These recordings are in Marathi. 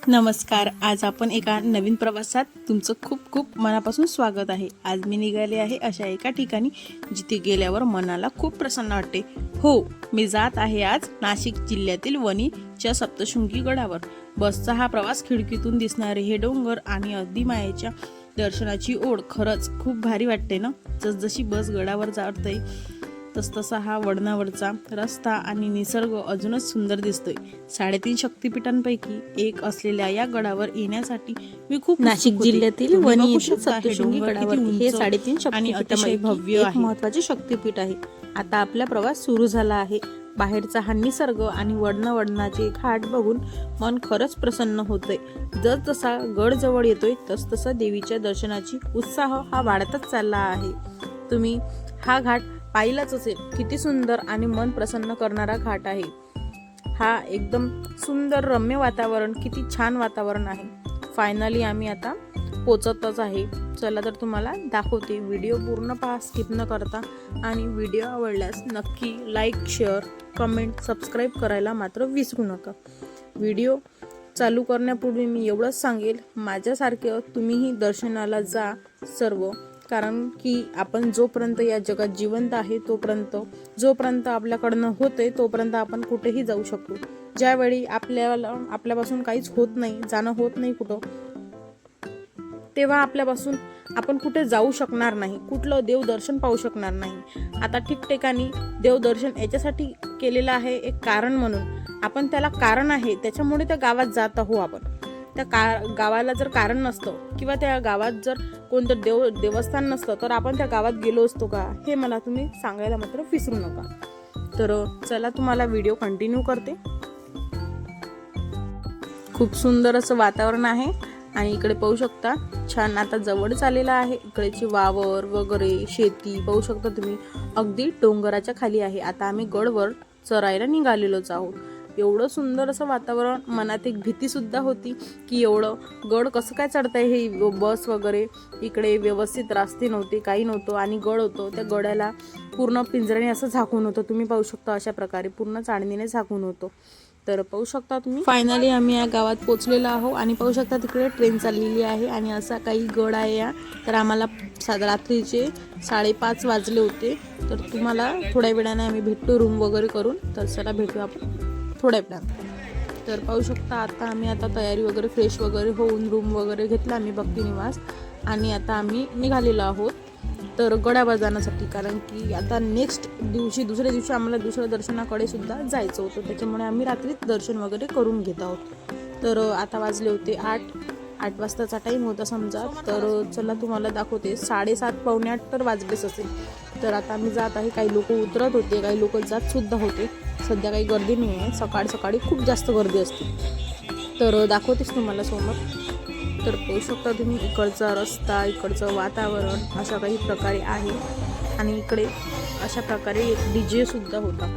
नमस्कार. आज आपण एका नवीन प्रवासात तुमचं खूप खूप मनापासून स्वागत आहे. आज मी निघाले आहे अशा एका ठिकाणी जिथे गेल्यावर मनाला खूप प्रसन्न वाटते. हो, मी जात आहे आज नाशिक जिल्ह्यातील वणीच्या सप्तशृंगी गडावर. बसचा हा प्रवास, खिडकीतून दिसणारे हे डोंगर आणि अगदी मायेच्या दर्शनाची ओढ खरंच खूप भारी वाटते ना. जसजशी बस गडावर जाते तसतसा हा वळणावरचा रस्ता आणि निसर्ग अजूनच सुंदर दिसतोय. 3.5 शक्तिपीठांपैकी एक असलेल्या या गडावर येण्यासाठी मी खूप नाशिक जिल्ह्यातील वणी येथील सप्तशृंगी गडावर हे 3.5 आणि अतिशय भव्य एक आहे. महत्त्वाचे शक्तिपीठ आहे. आता आपला प्रवास सुरू झाला आहे. बाहेरचा हा निसर्ग आणि वळणाचे घाट बघून मन खरंच प्रसन्न होतंय. जसा गड जवळ येतोय तसतसा देवीच्या दर्शनाची उत्साह हा वाढतच चालला आहे. तुम्ही हा घाट पाहिलाच असेल. किती सुंदर आणि मन प्रसन्न करणारा घाट आहे हा. एकदम सुंदर रम्य वातावरण, किती छान वातावरण आहे. फायनली आम्ही आता पोचतच आहे. चला तर तुम्हाला दाखवते. व्हिडिओ पूर्ण पहा, स्किप न करता. आणि व्हिडिओ आवडल्यास नक्की लाईक, शेअर, कमेंट, सबस्क्राईब करायला मात्र विसरू नका. व्हिडिओ चालू करण्यापूर्वी मी एवढंच सांगेल, माझ्यासारखं तुम्हीही दर्शनाला जा सर्व. कारण की आपण जोपर्यंत या जगात जिवंत आहे जोपर्यंत आपल्याकडनं होते तोपर्यंत आपण कुठेही जाऊ शकतो. ज्यावेळी आपल्यापासून काहीच होत नाही, जाणं होत नाही कुठं, तेव्हा आपल्यापासून आपण कुठे जाऊ शकणार नाही, कुठलं देवदर्शन पाहू शकणार नाही. आता ठिकठिकाणी देवदर्शन याच्यासाठी केलेलं आहे एक कारण म्हणून. आपण त्याला कारण आहे त्याच्यामुळे त्या गावात जात आहो आपण. त्या गावाला जर कारण नसतं किंवा त्या गावात जर कोणतं देवस्थान नसतं तर आपण त्या गावात गेलो असतो का, हे मला तुम्ही सांगायला मात्र विसरू नका. तर चला तुम्हाला व्हिडिओ कंटिन्यू करते. खूप सुंदर असं वातावरण आहे आणि इकडे पाहू शकता छान आता जवळच आलेला आहे. इकडेची वावर वगैरे शेती पाहू शकता तुम्ही, अगदी डोंगराच्या खाली आहे. आता आम्ही गडवर चरायला निघालेलोच आहोत. एवढं सुंदर असं वातावरण. मनात एक भीती सुद्धा होती की एवढं गड कसं काय चढताय, हे बस वगैरे. इकडे व्यवस्थित रस्ते नव्हते, काही नव्हतं आणि गड होतं. त्या गडाला पूर्ण पिंजऱ्याने असं झाकून होतं. तुम्ही पाहू शकता अशा प्रकारे पूर्ण चाळणीने झाकून होतं. तर पाहू शकता तुम्ही. फायनली आम्ही या गावात पोहोचलेलो आहोत आणि पाहू शकता तिकडे ट्रेन चाललेली आहे आणि असा काही गड आहे या. तर आम्हाला रात्रीचे 5:30 वाजले होते. तर तुम्हाला थोड्या वेळाने आम्ही भेटतो रूम वगैरे करून. तर चला भेटू आपण थोड्या वेळात. तर पाहू शकता आता तयारी वगैरे फ्रेश वगैरे होऊन रूम वगैरे घेतला आम्ही भक्ती निवास आणि आता आम्ही निघालेलो आहोत तर गडावर जाण्यासाठी. कारण की आता नेक्स्ट दिवशी दुसऱ्या दिवशी आम्हाला दुसऱ्या दर्शनाकडे सुद्धा जायचं होतं, त्याच्यामुळे आम्ही रात्रीच दर्शन वगैरे करून घेत आहोत. तर आता वाजले होते 8 वाजताचा टाईम होता समजा. तर चला तुम्हाला दाखवते. 7:30 पावणे 8 तर वाजलेच असेल. तर आता आम्ही जात आहे. काही लोक उतरत होते, काही लोक जात सुद्धा होते. सध्या काही गर्दी नाही आहे. सकाळी खूप जास्त गर्दी असते. तर दाखवतेच तुम्हाला समोर. तर पाहू शकता तुम्ही इकडचा रस्ता, इकडचं वातावरण अशा काही प्रकारे आहे. आणि इकडे अशा प्रकारे एक DJ सुद्धा होता.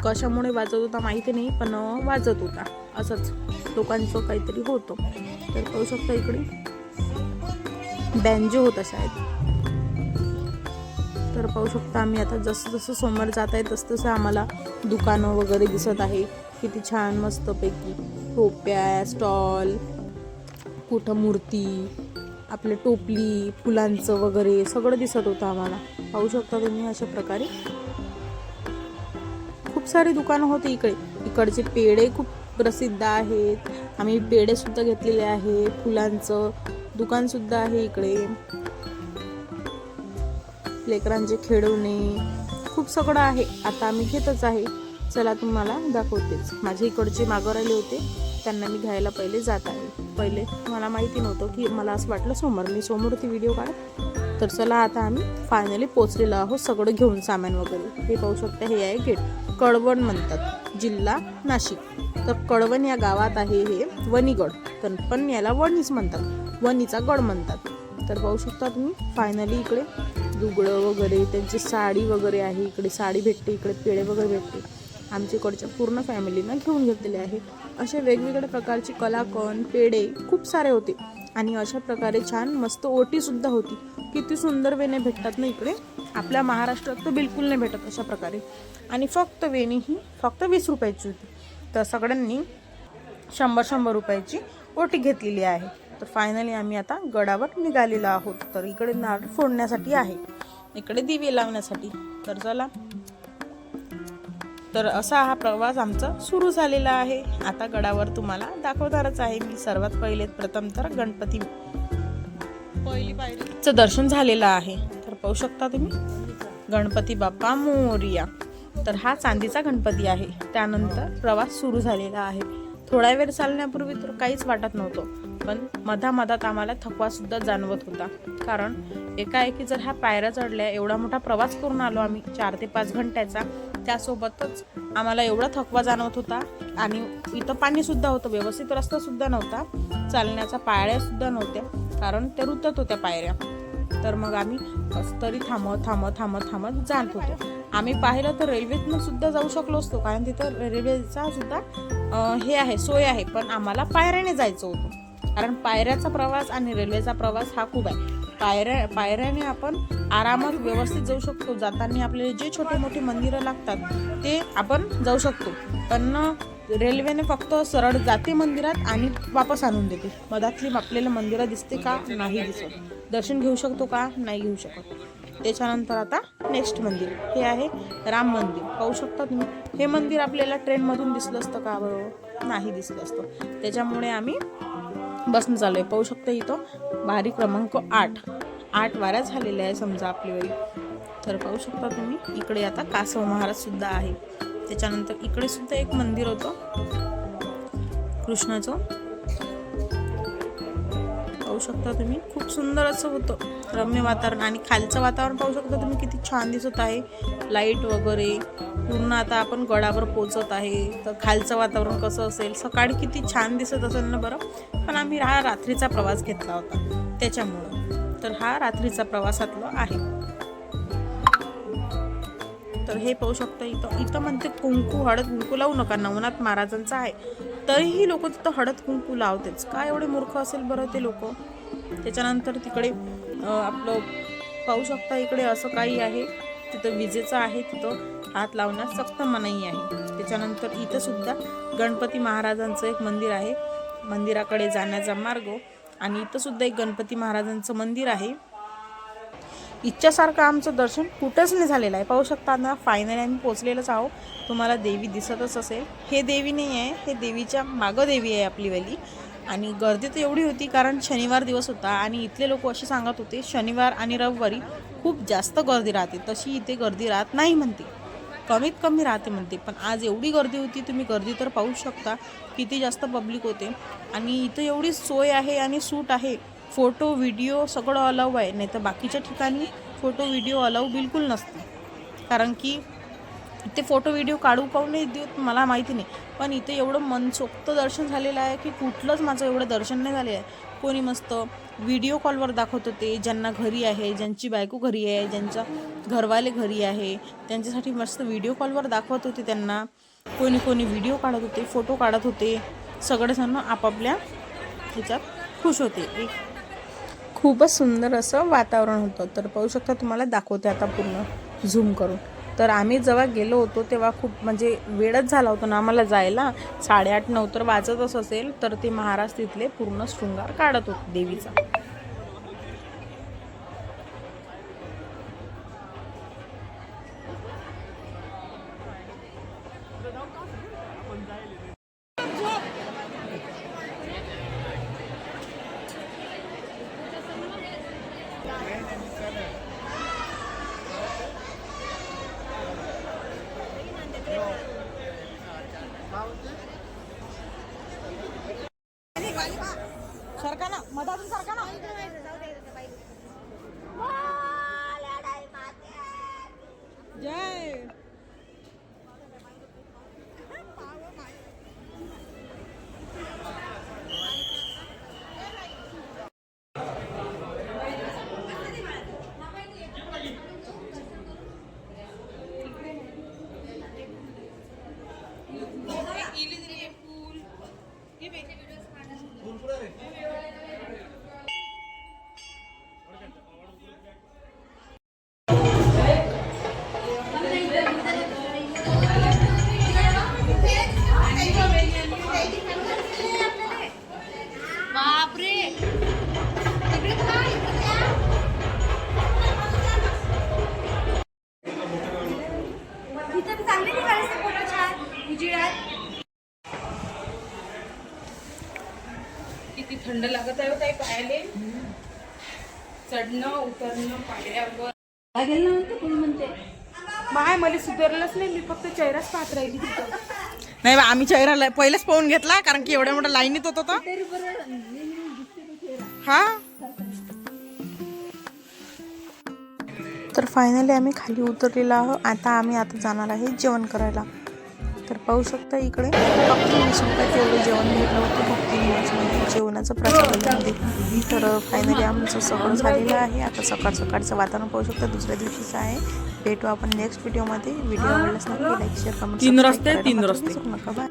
कशामुळे वाजत होता माहिती नाही, पण वाजत होता. असंच लोकांचं काहीतरी होतं. तर पाहू शकता इकडे बँजो होता शायद. तर पाहू शकता आम्ही आता जसं समोर जात आहे तसं आम्हाला दुकानं वगैरे दिसत आहे. किती छान मस्तपैकी टोप्या, स्टॉल, कुठं मूर्ती, आपले टोपली, फुलांचं वगैरे सगळं दिसत होतं आम्हाला. पाहू शकता तुम्ही अशा प्रकारे खूप सारे दुकानं होते इकडे. इकडचे पेढे खूप प्रसिद्ध आहेत. आम्ही पेढे सुद्धा घेतलेले आहे. फुलांचं दुकान सुद्धा आहे इकडे. लेकरांचे खेळणे खूप सगळं आहे. आता आम्ही घेतच आहे. चला तुम्हाला दाखवतेच. माझे इकडचे मागं राहिले होते, त्यांना मी घ्यायला पहिले जात आहे. पहिले मला माहिती नव्हतं की मला असं वाटलं मी समोर ती व्हिडिओ काढ. तर चला आता आम्ही फायनली पोचलेलो आहोत सगळं घेऊन, सामान वगैरे. हे पाहू शकता हे आहे गेट. कळवण म्हणतात, जिल्हा नाशिक. तर कळवण या गावात आहे हे वणीगड. तर पण याला वणीच म्हणतात, वणीचा गड म्हणतात. तर पाहू शकता तुम्ही फायनली इकडे दुगडं वगैरे, त्यांची साडी वगैरे आहे. इकडे साडी भेटते, इकडे पेढे वगैरे भेटते. आमच्याकडच्या पूर्ण फॅमिलीनं घेऊन घेतलेले आहे. असे वेगवेगळ्या प्रकारचे कलाकंद, पेढे खूप सारे होते. आणि अशा प्रकारे छान मस्त ओटीसुद्धा होती. किती सुंदर वेण्या भेटतात ना इकडे. आपल्या महाराष्ट्रात तर बिलकुल नाही भेटत अशा प्रकारे. आणि फक्त वेणी ही फक्त 20 रुपयाची होती. तर सगळ्यांनी 100 रुपयाची ओटी घेतलेली आहे. तर फायनली आम्ही आता गडावर निघालेलो आहोत. तर इकडे नारळ फोडण्यासाठी आहे, इकडे दिवे लावण्यासाठी. तर चला, तर असा हा प्रवास आमचा सुरू झालेला आहे. आता गडावर तुम्हाला दाखवणारच आहे मी. सर्वात पहिले प्रथम तर गणपती पहिली पायरीचं दर्शन झालेलं आहे. तर पाहू शकता तुम्ही, गणपती बाप्पा मोरया. तर हा चांदीचा गणपती आहे. त्यानंतर प्रवास सुरू झालेला आहे. थोडा वेळ चालण्यापूर्वी तर काहीच वाटत नव्हतं, पण मधामधात आम्हाला थकवा सुद्धा जाणवत होता. कारण एकाएकी जर ह्या पायऱ्या चढल्या, एवढा मोठा प्रवास करून आलो आम्ही 4 ते 5 घंट्याचा, त्यासोबतच आम्हाला एवढा थकवा जाणवत होता. आणि इथं पाणी सुद्धा होतं, व्यवस्थित रस्ता सुद्धा नव्हता, चालण्याचा पायऱ्या सुद्धा नव्हत्या, कारण ते रुतत होत्या पायऱ्या. तर मग आम्ही तरी थांबत जात होतो. आम्ही पाहिलं तर रेल्वेतनं सुद्धा जाऊ शकलो असतो, कारण तिथं रेल्वेचा सुद्धा हे आहे, सोय आहे. पण आम्हाला पायऱ्याने जायचं होतं, कारण पायऱ्याचा प्रवास आणि रेल्वेचा प्रवास हा खूप आहे. पायऱ्याने आपण आरामात व्यवस्थित जाऊ शकतो. जाताना आपल्याला जे छोटे मोठे मंदिरं लागतात ते आपण जाऊ शकतो, पण रेल्वेने फक्त सरळ जाते मंदिरात आणि वापस आणून देते. मधातली आपल्याला मंदिरं दिसते का? नाही दिसत. दर्शन घेऊ शकतो का? नाही घेऊ शकत. त्याच्यानंतर आता नेक्स्ट मंदिर हे आहे राम मंदिर. पाहू शकता तुम्ही, हे मंदिर आपल्याला ट्रेनमधून दिसलं असतं का? बरोबर नाही दिसलं असतं. त्याच्यामुळे आम्ही बसनं चालू आहे. पाहू शकता इथं बारी क्रमांक 8 वाऱ्या झालेल्या आहे समजा आपली वेळी. तर पाहू शकता तुम्ही, इकडे आता कासव महाराज सुद्धा आहे. त्याच्यानंतर इकडे सुद्धा एक मंदिर होतं कृष्णाचं. पाहू शकता तुम्ही, खूप सुंदर असं होतं रम्य वातावरण. आणि खालचं वातावरण पाहू शकता तुम्ही, किती छान दिसत आहे. लाईट वगैरे पूर्ण. आता आपण गडावर पोहोचत आहे, तर खालचं वातावरण कसं असेल, सकाळी किती छान दिसत असेल ना बरं. पण आम्ही हा रात्रीचा प्रवास घेतला होता त्याच्यामुळं. तर हा रात्रीचा प्रवासातला आहे. तर हे पाहू शकता, इथं म्हणते हळद कुंकू लावू नका, नवनाथ महाराजांचा आहे, तरीही लोक तिथं हळद कुंकू लावतेच. काय एवढे मूर्ख असेल बरं ते लोक. त्याच्यानंतर तिकडे आपलं पाहू शकता, इकडे असं काही आहे, तिथं विजेचं आहे, तिथं हात लावण्यास सक्त मनाई आहे. त्याच्यानंतर इथं सुद्धा गणपती महाराजांचं एक मंदिर आहे, मंदिराकडे जाण्याचा मार्ग. आणि इथं सुद्धा एक गणपती महाराजांचं मंदिर आहे. इच्छासारखं आमचं दर्शन कुठंच नाही झालेलं आहे. पाहू शकता ना, फायनली आम्ही पोचलेलोच आहोत. तुम्हाला देवी दिसतच असेल. हे देवी नाही आहे, हे देवीच्या मागं देवी आहे आपली वाली. आणि गर्दी तर एवढी होती, कारण शनिवार दिवस होता. आणि इथले लोक असे सांगत होते, शनिवार आणि रविवारी खूप जास्त गर्दी राहते. तशी इथे गर्दी राहत नाही म्हणते, कमीत कमी राहते म्हणते. पण आज एवढी गर्दी होती, तुम्ही गर्दी तर पाहू शकता किती जास्त पब्लिक होते. आणि इथं एवढी सोय आहे आणि सूट आहे, फोटो व्हिडिओ सगळं अलाऊ आहे. नाही तर बाकीच्या ठिकाणी फोटो व्हिडिओ अलाऊ बिलकुल नसते, कारण की इथे फोटो व्हिडिओ काढू नाही देत मला माहिती नाही. पण इथे एवढं मनसोक्त दर्शन झालेलं आहे की कुठलंच माझं एवढं दर्शन नाही झालेलं आहे. कोणी मस्त व्हिडिओ कॉलवर दाखवत होते, ज्यांना घरी आहे, ज्यांची बायको घरी आहे, ज्यांचा घरवाले घरी आहे, त्यांच्यासाठी मस्त व्हिडिओ कॉलवर दाखवत होते त्यांना. कोणी व्हिडिओ काढत होते, फोटो काढत होते. सगळेजण आपापल्या ह्याच्यात खुश होते. खूपच सुंदर असं वातावरण होतं. तर पाहू शकता, तुम्हाला दाखवते आता पूर्ण झूम करून. तर आम्ही जेव्हा गेलो होतो तेव्हा खूप म्हणजे वेळच झाला होता ना आम्हाला जायला. 8:30-9 तर वाजतच असेल. तर ते महाराज तिथले पूर्ण शृंगार काढत होते देवीचा. सरका ना, मधातून सरका ना. जय. किती थंड लागत आहे ताई पायाले. चढणं उतरणं पायऱ्यावर. माय मला सुधारलंच नाही, मी फक्त चेहराच पाहत राहिली तिथं. नाही बा, आम्ही चेहरा पहिलेच पाहून घेतला कारण की एवढ्या मोठ्या लाईनीत होतो तो. हा तर फायनली आम्ही खाली उतरलेलो आहोत. आता जाणार आहे जेवण करायला. तर पाहू शकता इकडे फक्त 20 रुपयात एवढं जेवण भेटलं होतं भक्ती निवासमध्ये जेवणाचं प्रसादामध्ये. तर फायनली आमचं सगळं झालेलं आहे. आता सकाळचं वातावरण पाहू शकता, दुसऱ्या दिवशीचं आहे. भेटू आपण नेक्स्ट व्हिडिओमध्ये. व्हिडिओ आवडल्यास नक्की लाईक शेअर कमेंट तीन रस्ते विसरू नका. बाय.